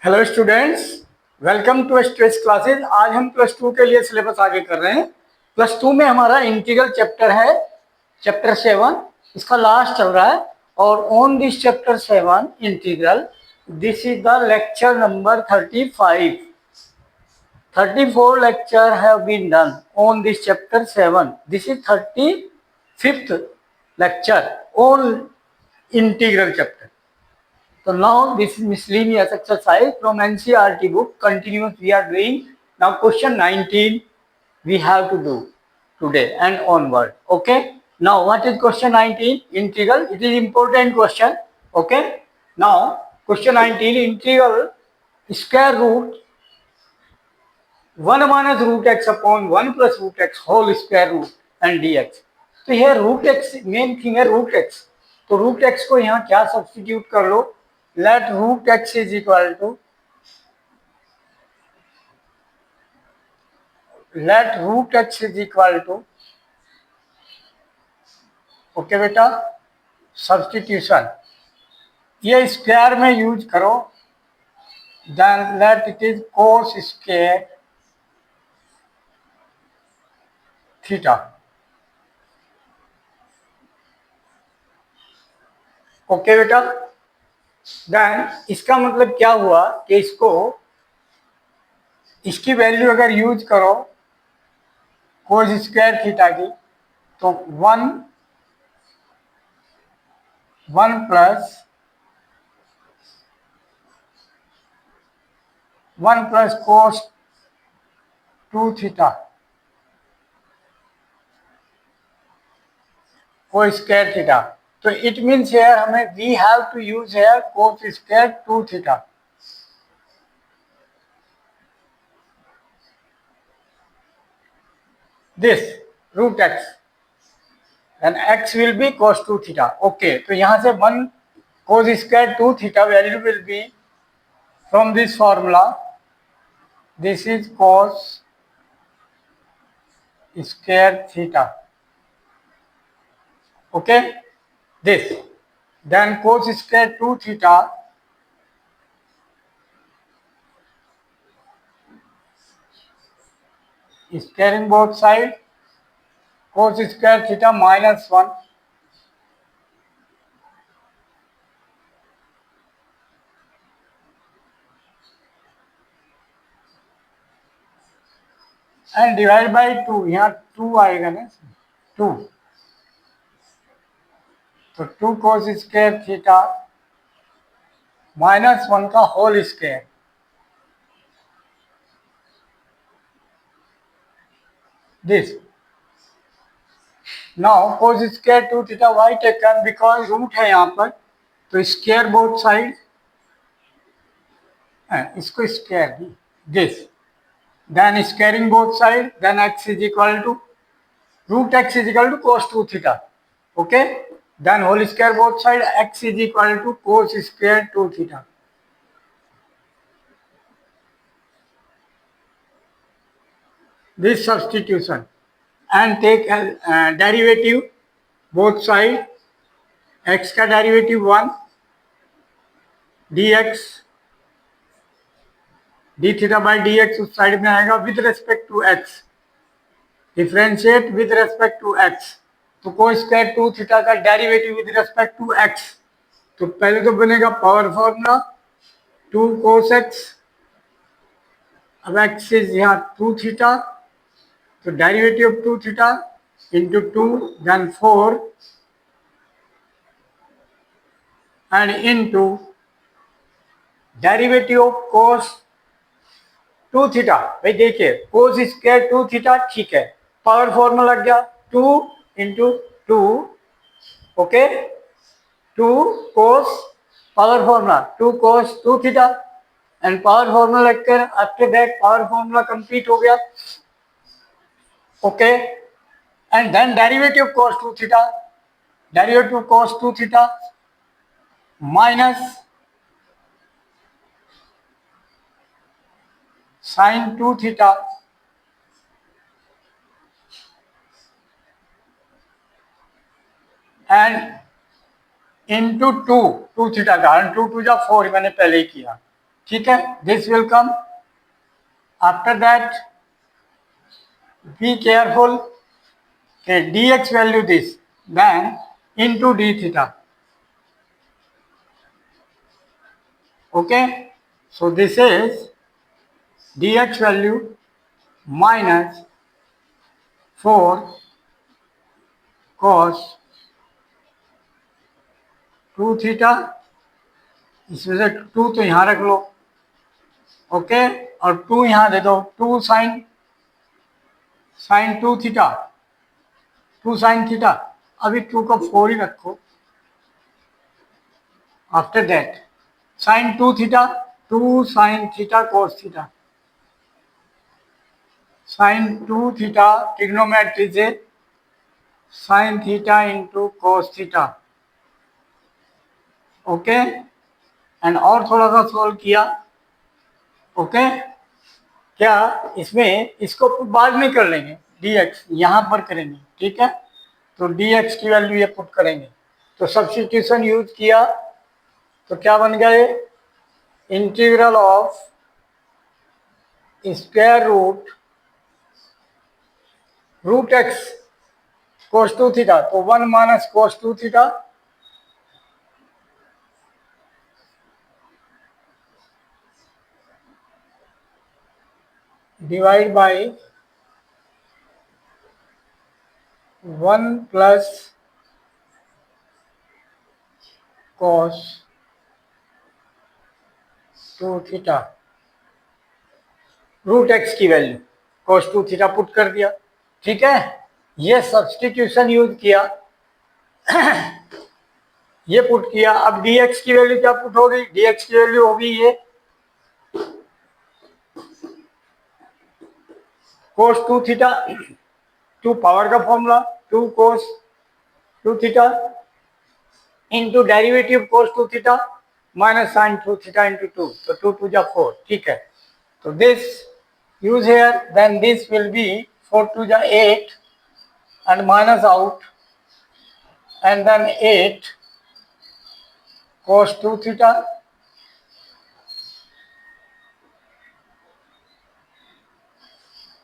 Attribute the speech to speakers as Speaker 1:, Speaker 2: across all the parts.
Speaker 1: Hello students, welcome to stress classes. आज हम plus two के लिए सिलेबस आगे कर रहे हैं। प्लस टू में हमारा इंटीग्रल चैप्टर है, चैप्टर 7। इसका लास्ट चल रहा है और on this chapter 7 integral, this is the lecture number 35। 34 lecture have been done on this chapter 7. This is 35th lecture on integral chapter. So now this is miscellaneous exercise from NCERT book. Continuous we are doing. Now question 19 we have to do today and onward. Okay. Now what is question 19? Integral. It is important question. Okay. Now question 19 integral square root 1 minus root x upon 1 plus root x whole square root and dx. तो यह root x main thing है, root x. तो root x को यहाँ क्या substitute कर लो, let root x is equal to okay बेटा, सब्स्टिट्यूशन ये स्क्वायर में यूज करो, then let it is cos square theta. Okay बेटा, देन इसका मतलब क्या हुआ कि इसकी वैल्यू अगर यूज करो कोस स्क्वायर थीटा की, तो 1 प्लस कोस 2 थीटा को स्क्वायर थीटा। तो इट मीन्स हेयर हमें we have to use here cos square 2 theta. This root x and x will be cos 2 theta. Okay, तो यहां से 1 cos square 2 theta value will be from this formula, this is cos square theta. Okay, this then cos square 2 theta squaring both side, cos square theta minus 1 and divide by 2। यहाँ 2 आएगा ना, 2, तो 2 cos square theta minus 1 का whole square. This now cos square 2 theta why taken, because root है यहाँ पर, तो square both side, इसको स्क्वायर दी, this then squaring both side, then x is equal to root x is equal to cos 2 theta. Okay, then whole square both side, x is equal to cos square 2 theta. This substitution and take derivative both side, x का derivative 1 dx d theta by dx उस side में आएगा with respect to x, differentiate with respect to x। तो cos square 2 theta का derivative with respect to x, तो पहले तो बनेगा पावर फॉर्मूला 2 cos x, अब x इज यहाँ 2 थीटा, तो derivative of 2 theta into 2 then 4 and into derivative of cos 2 theta. भाई देखिए कोस स्क्वायर 2 थीटा ठीक है, पावर फॉर्मूला लग गया 2 into 2, okay, 2 cos power formula 2 cos 2 theta and power formula लगकर after that power formula complete हो गया। Okay, and then derivative cos 2 theta, derivative cos 2 theta minus sin 2 theta and into two, two theta का, 2 2 4 मैंने पहले ही किया, ठीक है। This will come after that, be careful के dx value this, then into d theta. Okay, so this is dx value minus 4 cos 2 theta, इसमें से 2 तो यहाँ रख लो, ओके, और 2 यहाँ दे दो, 2 sine sine 2 theta, 2 sine theta, अभी 2 का 4 ही रखो। After that sine 2 theta, 2 sine theta cos theta, sine 2 theta trigonometry से sine theta into cos theta, okay. And और थोड़ा सा सोल्व किया, ओके। क्या इसमें इसको बाद में कर लेंगे, dx यहाँ पर करेंगे, ठीक है। तो dx की वैल्यू ये पुट करेंगे, तो सब्स्टिट्यूशन यूज किया, तो क्या बन गया ये, integral of square root x cos 2 theta, तो 1 minus cos 2 theta divide by 1 plus cos 2 theta, root x की वैल्यू cos 2 थीटा पुट कर दिया, ठीक है। ये सब्स्टिट्यूशन यूज किया, ये पुट किया। अब dx की वैल्यू क्या पुट होगी, dx की वैल्यू होगी ये cos 2 थीटा, 2 पावर का formula, 2 cos 2 theta into derivative cos 2 theta minus sine 2 theta into 2, तो 2 2 जा 4, ठीक है। तो this use here, then this will be 4 2 जा 8 and minus out, and then 8 cos 2 theta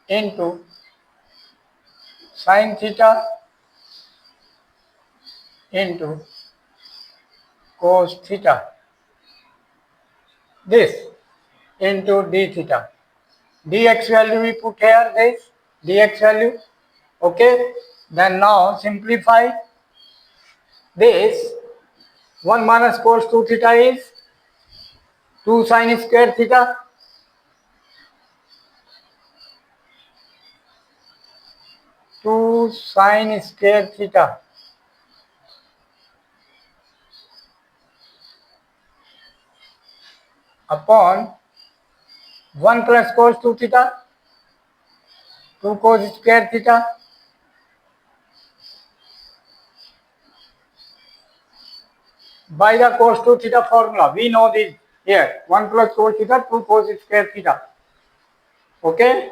Speaker 1: into sin theta into cos theta, this into d theta, dx value we put here, this dx value, okay. Then now simplify this, 1 minus cos 2 theta is 2 sin square theta, 2 sin square theta upon 1 plus cos 2 theta, 2 cos square theta by the cos 2 theta formula. We know this here, 1 plus cos theta, 2 cos square theta, okay.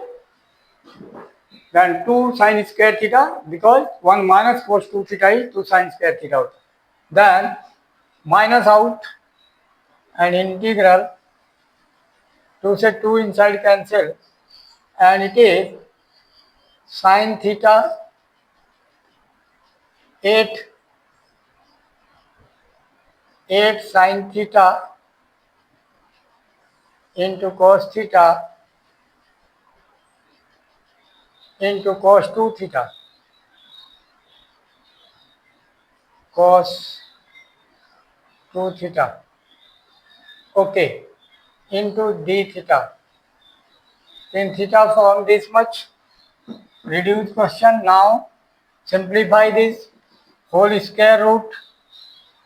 Speaker 1: Then 2 sin square theta, because 1 minus cos 2 theta is 2 sin square theta. Then minus out and integral, 2 से 2 inside cancel, and it is sin theta 8 sin theta into cos theta into cos 2 theta, cos 2 theta, okay, into d theta. In theta form this much, reduce question. Now simplify this, whole square root,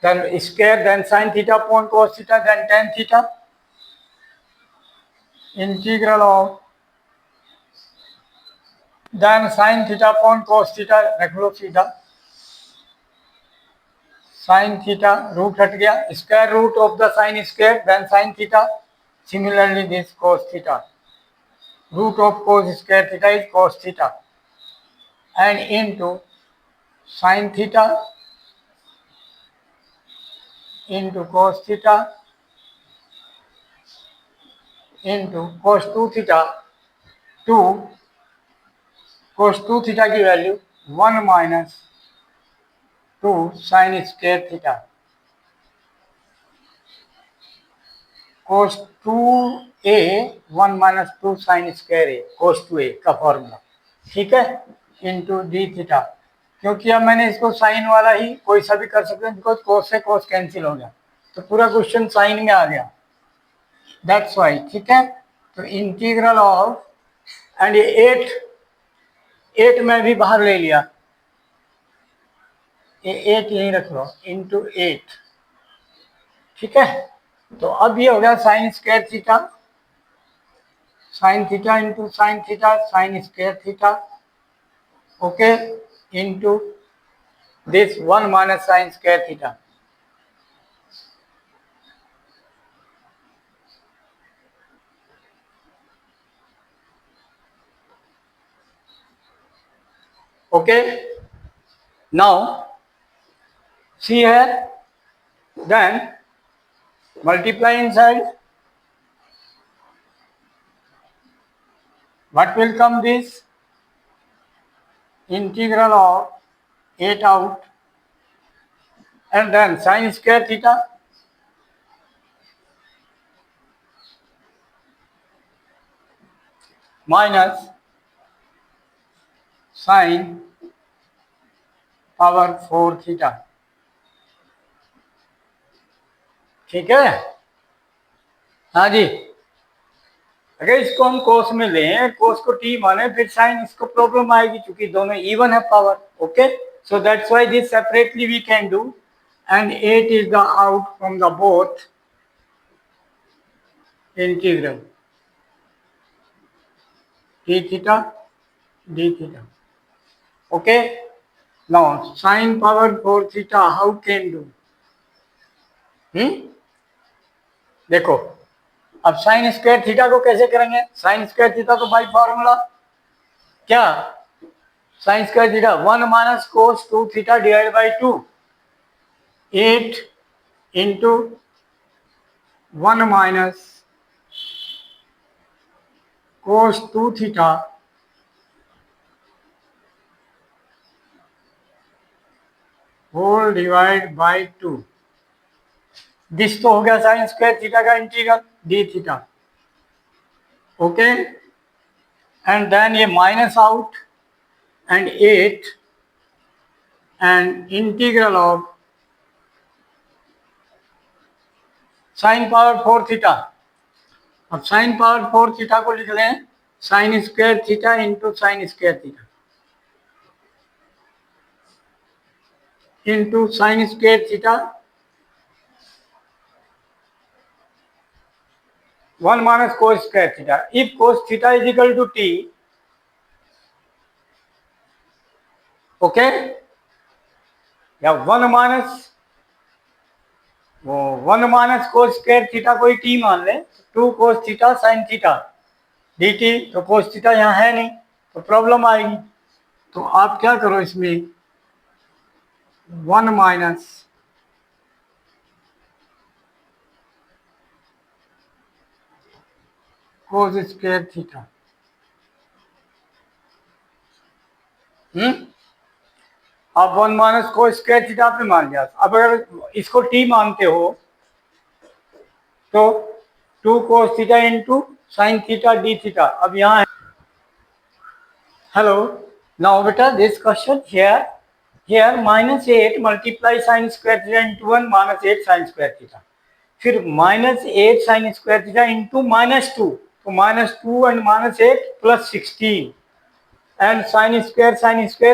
Speaker 1: then square, then sin theta upon cos theta, then tan theta, integral of, then sin theta upon cos theta, रख लो सीधा, sin theta root हट गया, square root of the sin square, then sin theta, similarly this cos theta, root of cos square theta is cos theta, and into sin theta into cos theta into cos 2 theta two cos 2 theta की value 1 minus 2 sine square theta cos 2a 1 minus 2 sine square a cos 2a का formula, ठीक है, into D theta. क्योंकि अब मैंने इसको sign वाला ही कोई सा भी कर सकते हैं, बिकॉज cos से cos कैंसिल हो गया, तो पूरा क्वेश्चन साइन में आ गया, दैट्स वाई, ठीक है। तो इंटीग्रल ऑफ, एंड ये 8 में भी बाहर ले लिया, ये 8 यहीं रख लो, इंटू 8, ठीक है। तो अब ये हो गया sine square theta, sign theta into sine theta sine square theta, okay, into this 1 minus sign square theta. Okay, now see here, then multiply inside, what will come, this integral of 8 out, and then sin square theta minus sin power 4 theta, ठीक है। हाँ जी, अगर इसको हम कोस में लें, कोस को T माने, फिर साइन इसको प्रॉब्लम आएगी, क्योंकि दोनों इवन है power, okay. So that's why this separately we can do, and 8 is the out from the both integral t theta d theta, okay. Now sine power 4 theta how can do, देखो, अब sine square theta को कैसे करेंगे, sine square theta तो by formula क्या, sine square theta 1 minus cos 2 theta divide by 2, 8 into 1 minus cos 2 theta whole divide by 2, this तो हो गया साइन स्क्वायर थीटा का integral d theta, okay, and then ये minus out, and 8 and integral of sine power 4 theta. अब sine power 4 theta को लिख लें sine square theta into sine square theta into sine square theta 1 minus cos square theta. If cos theta is equal to t, okay, या 1 minus cos square theta कोई t मान ले, 2 cos theta sin theta dt, तो cos theta यहाँ है नहीं, तो problem आएगी। तो आप क्या करो, इसमें 1 माइनस cos स्क्वायर थीटा, अब 1 माइनस cos स्क्वायर थीटा आपने मान लिया। अब अगर इसको t मानते हो तो 2 cos theta into sine theta d theta, अब यहाँ है, हेलो, नाउ बेटा this question here minus 8 multiply sine square theta into 1 minus 8 sine square theta, फिर minus 8 sine square theta into minus 2, तो minus 2 and minus 8 plus 16, and sine square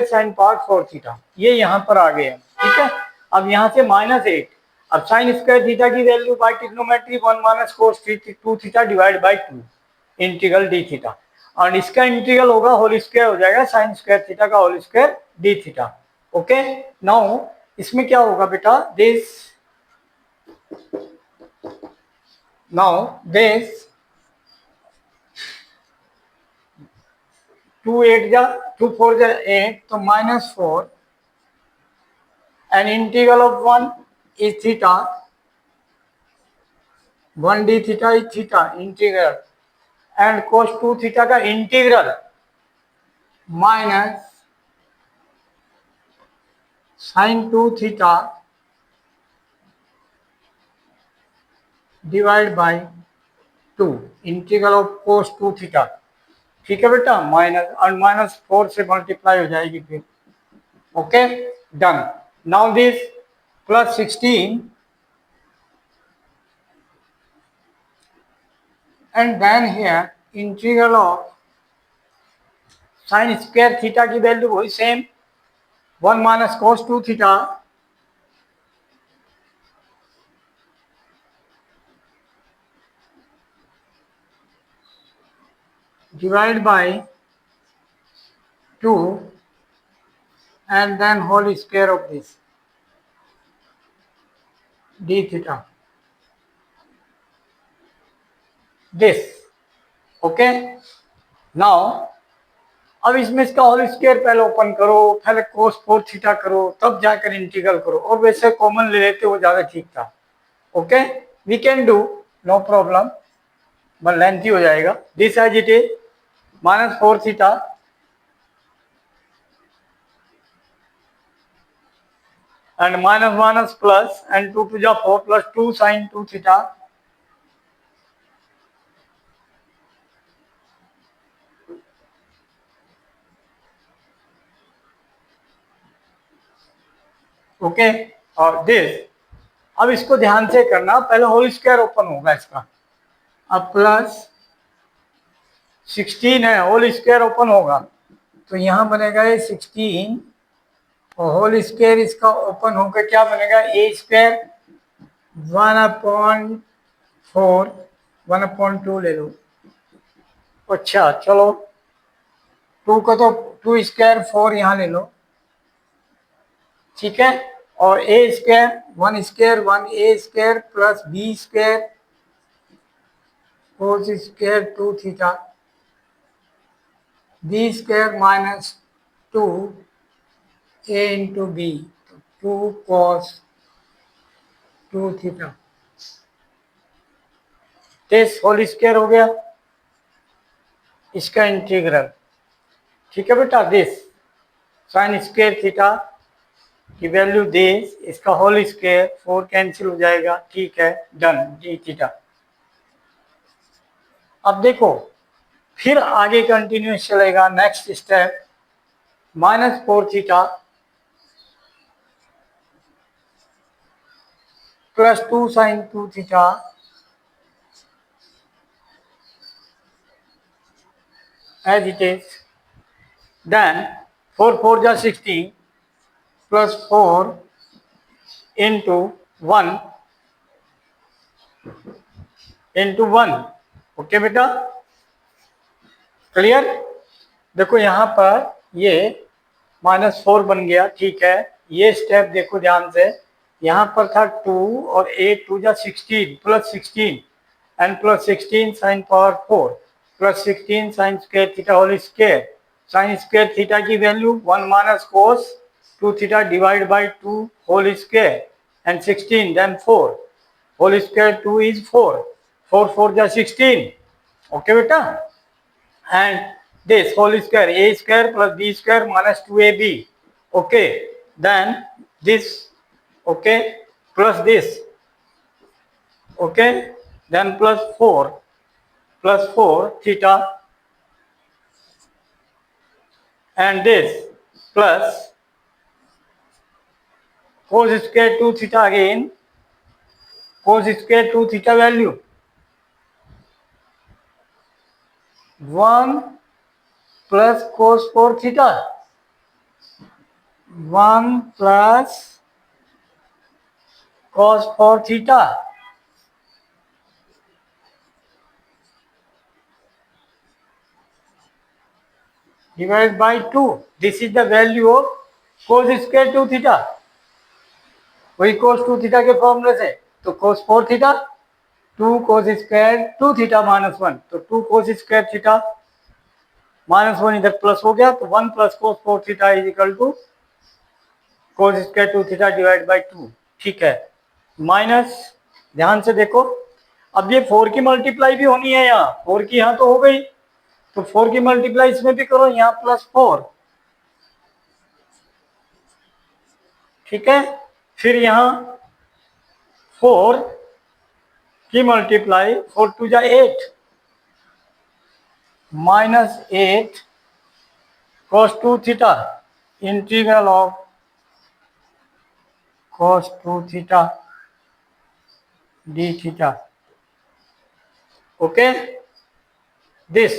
Speaker 1: sine power 4 theta, ये यहाँ पर आ गए हैं, ठीक है। अब यहाँ से माइनस 8, अब साइन स्क्वायर थीटा की value by trigonometry 1 minus cos 2 theta divide by 2 integral d theta, और इसका इंटीग्रल होगा होल स्क्वायर हो जाएगा साइन स्क्वायर थीटा का whole square d theta, okay. Now इसमें क्या होगा बेटा, दिस, नाउ दिस 2 8 जा 2 4 जा 8, तो minus 4, and integral of 1 is theta, one d theta is theta integral and cos two theta का integral minus sine two theta divide by two integral of cos two theta. ठीक है बेटा, minus और minus 4 से multiply हो जाएगी फिर। Okay done. Now this plus 16 and then here integral of sin square theta की वैल्यू वही same 1 minus cos 2 theta divide by 2 and then whole square of this d theta this। Okay now अब इसमें इसका whole square पहले open करो, पहले cos 4 theta करो, तब जाकर इंटीग्रल करो, और वैसे कॉमन ले लेते वो ज्यादा ठीक था। Okay we can do, no problem, but lengthy हो जाएगा। This as it is minus 4 theta and minus minus plus and 2 to the 4 plus 2 sin 2 theta okay. और दिस अब इसको ध्यान से करना, पहले होल स्क्वायर ओपन होगा इसका, अब प्लस 16 है, होल स्क्वायर ओपन होगा तो यहाँ बनेगा ये 16 और होल स्क्वायर इसका ओपन होकर क्या बनेगा, ए स्क्वायर 1/4 1/2 ले लो। अच्छा चलो 2 को तो 2 स्क्वायर 4 यहाँ ले लो, ठीक है, और a square 1 square 1 a square plus b square cos square 2 theta b square minus 2 a into b 2 cos 2 theta. This whole square हो गया, इसका इंटीग्रल, ठीक है बेटा। दिस साइन स्क्वायर थीटा की वैल्यू दिस, इसका होल स्क्वायर 4 कैंसिल हो जाएगा, ठीक है डन, डी थीटा। अब देखो फिर आगे कंटिन्यूस चलेगा, next step minus 4 theta plus 2 sine 2 theta as it is, then 4 4 जा 16 plus 4 into 1 into 1। ओके बेटा क्लियर। देखो यहाँ पर ये -4 बन गया, ठीक है। ये स्टेप देखो ध्यान से, यहाँ पर था 2 और 8 2 जा 16 plus 16 and plus 16 sine power 4 plus 16 sine square theta whole square. Sine square theta की value 1 minus cos 2 theta divide by 2 whole square and 16 then 4 whole square 2 is 4 4 4 जा 16। ओके बेटा, and this whole square a square plus b square minus 2ab, okay, then this, okay, plus this, okay, then plus 4 theta and this plus cos square 2 theta again, cos square 2 theta value 1 plus cos 4 theta 1 plus cos 4 theta divided by 2। This is the value of cos square 2 theta, वही cos 2 theta के फॉर्मूले से, तो cos 4 theta 2 cos square 2 theta minus 1, तो 2 cos square theta -1 इधर plus हो गया, तो 1 plus cos 4 theta is equal to cos square 2 theta divide by 2, ठीक है। माइनस ध्यान से देखो, अब ये 4 की मल्टीप्लाई भी होनी है, यहाँ 4 की यहाँ तो हो गई, तो 4 की मल्टीप्लाई इसमें भी करो, यहाँ +4, ठीक है। फिर यहाँ 4 की मल्टीप्लाई, 4 2 जा 8, -8 cos 2 theta, integral of cos 2 theta d theta, okay. This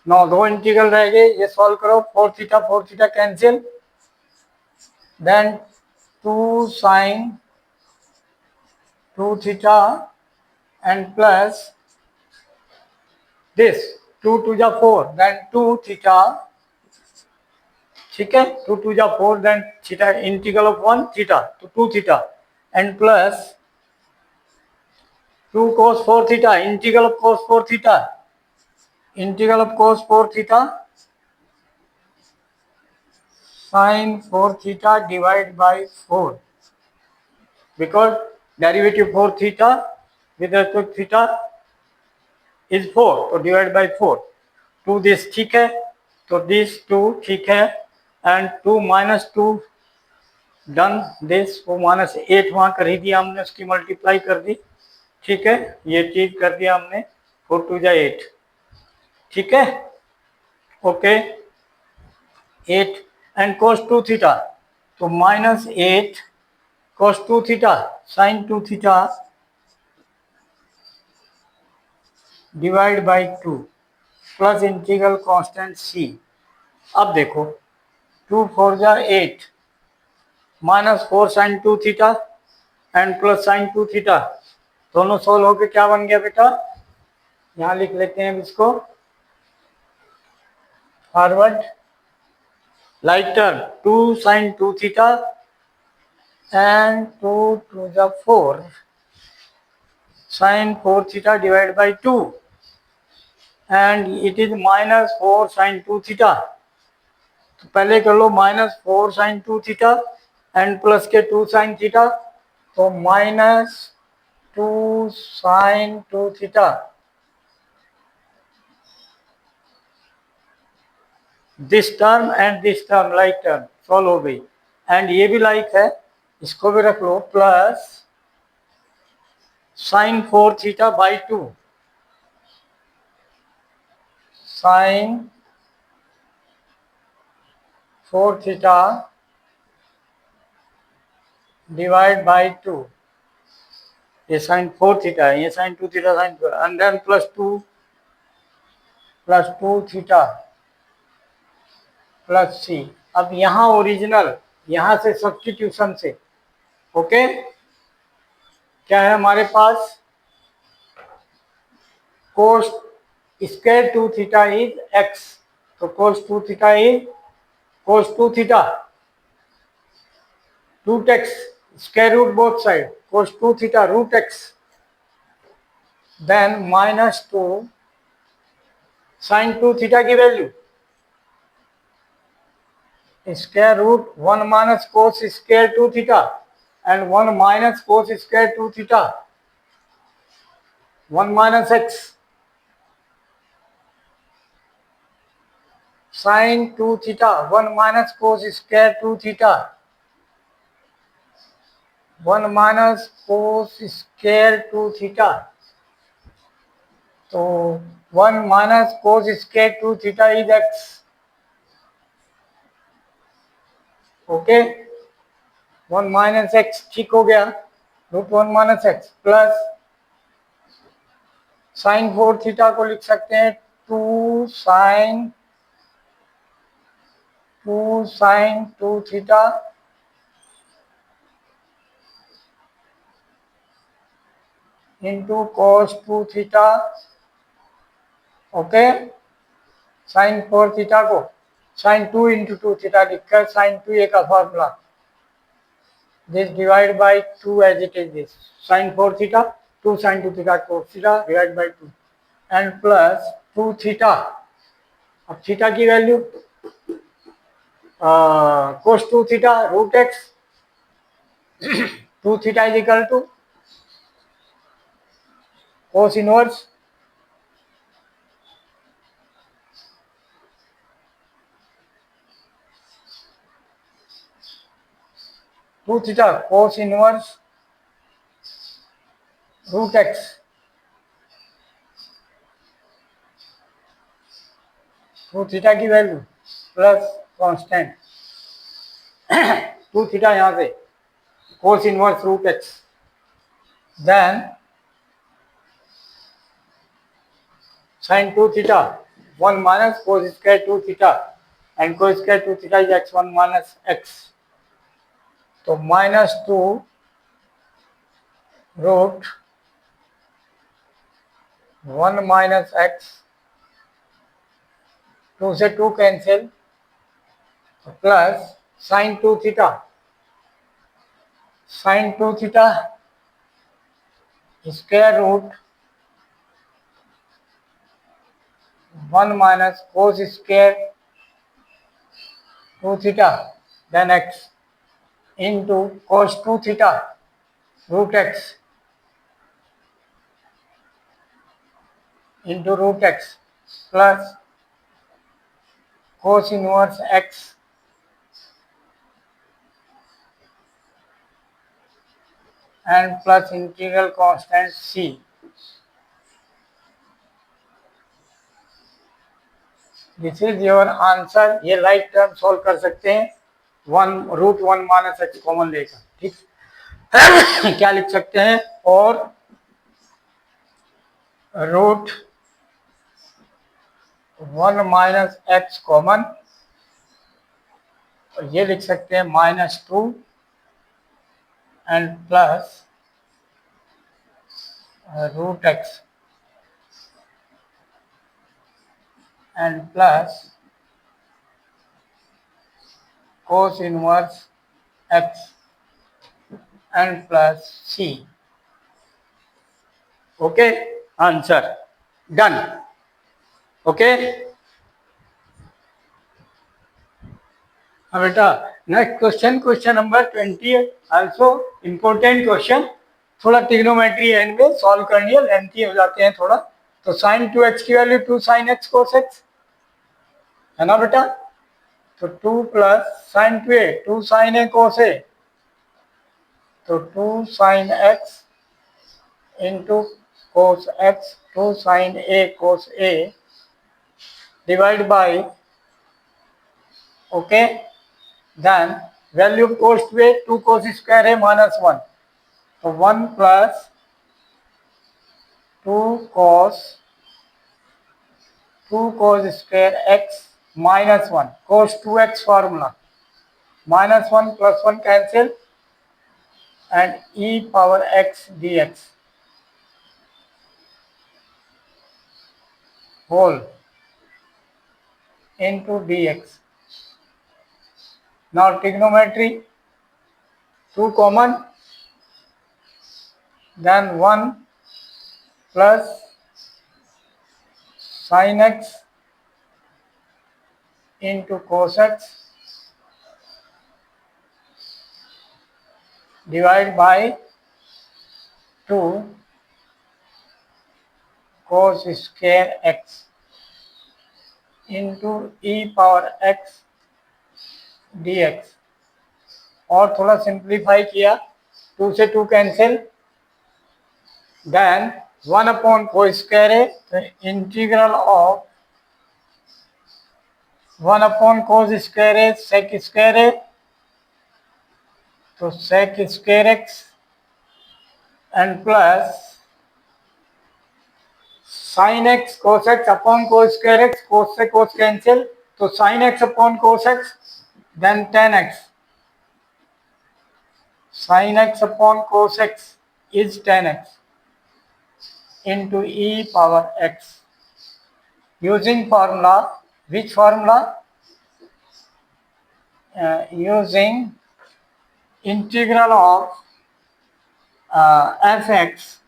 Speaker 1: now दो इंटीग्रल रह गए, ये सॉल्व करो, 4 theta cancel, then 2 sin 2 theta and plus this 2 2 जा 4, देन 2 थीटा, ठीक है, 2 2 जा 4, then theta, integral of 1 theta, तो 2 theta and plus 2 cos 4 theta, integral of cos 4 theta, integral of cos 4 theta sin 4 theta divide by 4, because derivative 4 theta with respect theta is 4, तो divide by 4, 2 this, ठीक है, तो this 2, ठीक है, and 2 -2 done, this वो -8 वहां कर ही दिया हमने, उसकी मल्टीप्लाई कर दी, ठीक है, ये चीज कर दिया हमने, 4 2 जा 8, ठीक है, ओके। 8 एंड cos 2 थीटा, तो -8 cos 2 theta sin 2 theta divide by 2 plus integral constant c। अब देखो 2 4 जा 8, -4 sin 2 theta and plus sin 2 theta, दोनों सोल्व होके क्या बन गया बेटा, यहां लिख लेते हैं इसको forward, lighter 2 sin 2 theta and 2 2 जा 4 sin 4 theta divide by 2, and it is -4 sin 2 theta, तो पहले कर लो -4 sin 2 थीटा एंड प्लस के 2 sin थीटा, तो -2 sin 2 theta, this term and this term like term solve हो गई, एंड ये भी लाइक है, इसको भी रख लो, plus sin 4 theta by 2, sin 4 theta divide by 2, ये sin 4 थीटा है, ये sin 2 theta, sin 4, and then plus 2 theta plus c। अब यहाँ ओरिजिनल, यहाँ से सब्स्टिट्यूशन से, ओके, क्या है हमारे पास, cos square 2 theta is x, तो cos 2 theta is cos 2 theta root x, square root both side, cos 2 theta root x, then -2 sin 2 theta की value square root 1 minus cos square 2 theta and 1 minus cos square 2 theta, 1 minus x sin 2 theta, 1 minus cos square 2 theta, 1 minus cos square 2 theta, तो 1 minus cos square 2 theta is x, okay, 1 minus x, ठीक हो गया, root 1 minus x plus sine 4 theta को लिख सकते हैं 2 sine 2 theta into cos 2 theta, okay, sine 4 theta को sine 2 into 2 theta लिखकर साइन 2 का formula, this divide by 2 as it is this, sine 4 theta 2 sine 2 theta cos theta divide by 2 and plus 2 theta, अब theta की value cos 2 theta root x, 2 theta is equal to cos inverse 2 theta cos inverse root x, 2 theta की value plus constant 2 theta यहाँ से cos inverse root x, then sin 2 theta 1 minus cos square 2 theta and cos square 2 theta is x1 minus x, तो -2 root 1 minus x, 2 से 2 cancel, plus sin 2 theta, sin 2 theta square root 1 minus cos square 2 theta then x into cos 2 theta root x into root x plus cos inverse x and plus integral constant c. This is your answer. ये right term solve कर सकते हैं, 1 root 1 minus x common लेकर, ठीक। क्या लिख सकते हैं, और रूट 1 माइनस एक्स कॉमन, और ये लिख सकते हैं -2 and plus root x and plus cos inverse x and plus c. Okay, answer done. Okay, अब बेटा next question, question number 20 also important question, थोड़ा ट्रिग्नोमेट्री है इनमें, सॉल्व करनी है, लेंथी हो जाते हैं थोड़ा। तो sin 2x की value 2 sin x cos x है ना बेटा, तो 2 plus sin 2a 2 sin a cos a, तो 2 sin x into cos x 2 sin a cos a divided by, okay, then value of cos 2a 2 cos square है -1, तो 1 plus 2 cos square x -1 cos 2x formula, -1 plus 1 cancel and e power x dx whole into dx. Now trigonometry, 2 common, then 1 plus sin x into cos x divided by 2 cos square x into e power x dx, और थोड़ा simplify किया, 2 से 2 cancel, then 1 upon को square है, तो integral of 1 upon cos square है sec square है, तो sec square x and plus sine x cos x upon cos square x, cos से कोस कैंसिल, तो sine x upon cos x, then tan x, sine x upon cos x is 10x into e power x using formula, which formula, using integral of fx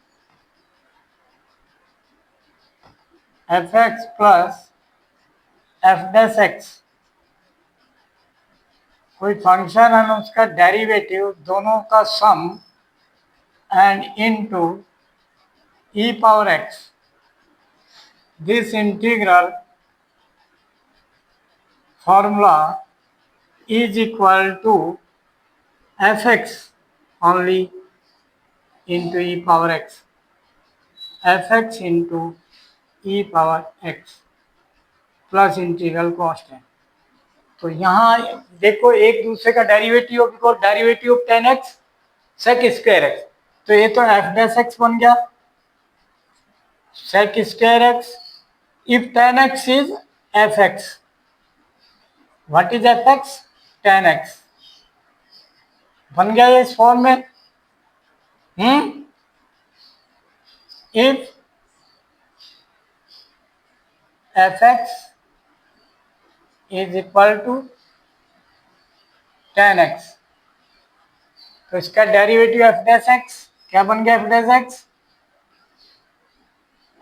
Speaker 1: plus f dash x, कोई function है उसका derivative दोनों का sum and into e power x. This integral formula is equal to fx only into e power x, fx into e power x plus integral constant. तो यहाँ देखो एक दूसरे का derivative because derivative of tan x sec square x, तो ये तो f dash x बन गया sec square x. If tan x is f x, what is f x? Tan x बन गया ये इस फॉर्म में। If f x is equal to tan x, तो इसका डेरिवेटिव एफ डैश एक्स क्या बन गया? F dash x,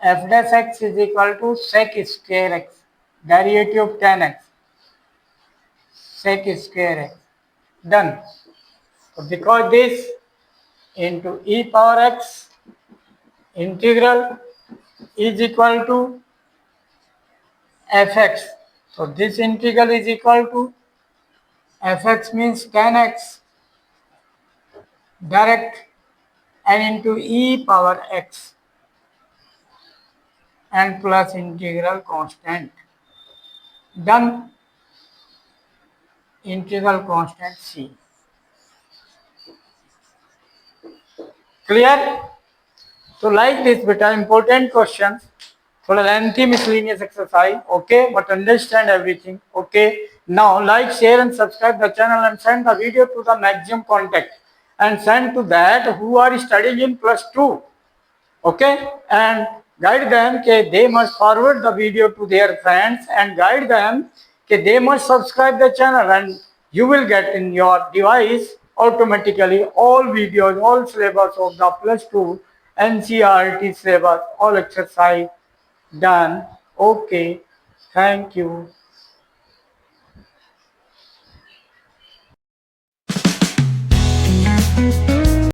Speaker 1: f dash x is equal to sec square x, derivative of tan x sec square x, done. So because this into e power x integral is equal to fx. So this integral is equal to fx means tan x direct and into e power x and plus integral constant. Done. Integral constant c. Clear? So like this beta important questions, थोड़ा lengthy miscellaneous exercise, okay, but understand everything, okay. Now like, share and subscribe the channel and send the video to the maximum contact and send to that who are studying in +2, okay, and guide them that they must forward the video to their friends and guide them that they must subscribe the channel and you will get in your device automatically all videos, all syllabus of the +2 NCERT syllabus, all exercise done. Okay, thank you.